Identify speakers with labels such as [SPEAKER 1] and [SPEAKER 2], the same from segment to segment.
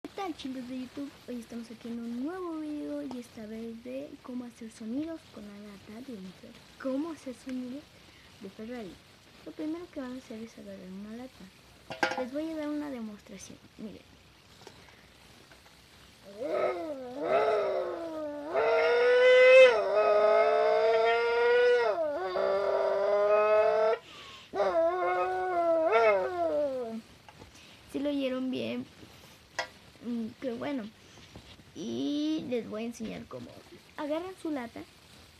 [SPEAKER 1] ¿Qué tal, chicos de YouTube? Hoy estamos aquí en un nuevo video y esta vez de cómo hacer sonidos con la lata de un Ferrari. ¿Cómo hacer sonidos de Ferrari? Lo primero que van a hacer es agarrar una lata. Les voy a dar una demostración. Miren. Si lo oyeron bien, qué bueno. Y les voy a enseñar cómo agarran su lata,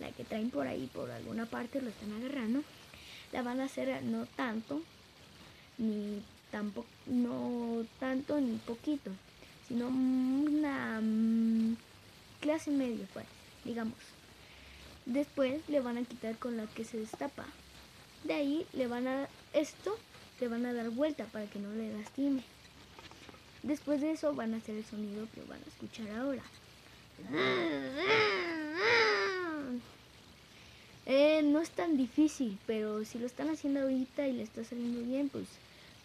[SPEAKER 1] la que traen por ahí, por alguna parte lo están agarrando. La van a hacer no tanto ni tampoco, no tanto ni poquito, sino una clase media, pues, digamos. Después le van a quitar con la que se destapa. De ahí le van a dar vuelta para que no le lastime. Después de eso van a hacer el sonido que van a escuchar ahora. No es tan difícil, pero si lo están haciendo ahorita y le está saliendo bien, pues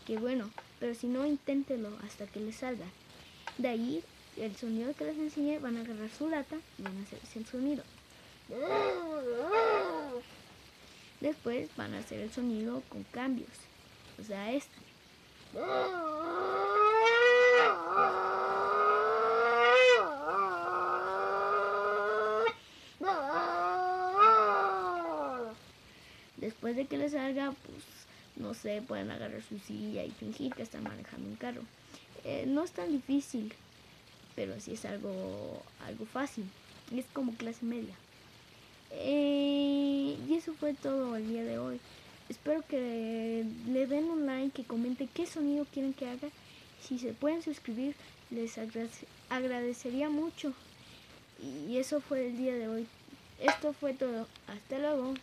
[SPEAKER 1] qué bueno. Pero si no, inténtelo hasta que les salga. De ahí, el sonido que les enseñé, van a agarrar su lata y van a hacer ese sonido. Después van a hacer el sonido con cambios. O sea, este. Después de que les salga, pues, no sé, pueden agarrar su silla y fingir que están manejando un carro. No es tan difícil, pero sí es algo fácil. Es como clase media. Y eso fue todo el día de hoy. Espero que le den un like, que comenten qué sonido quieren que haga. Si se pueden suscribir, les agradecería mucho. Y eso fue el día de hoy. Esto fue todo. Hasta luego.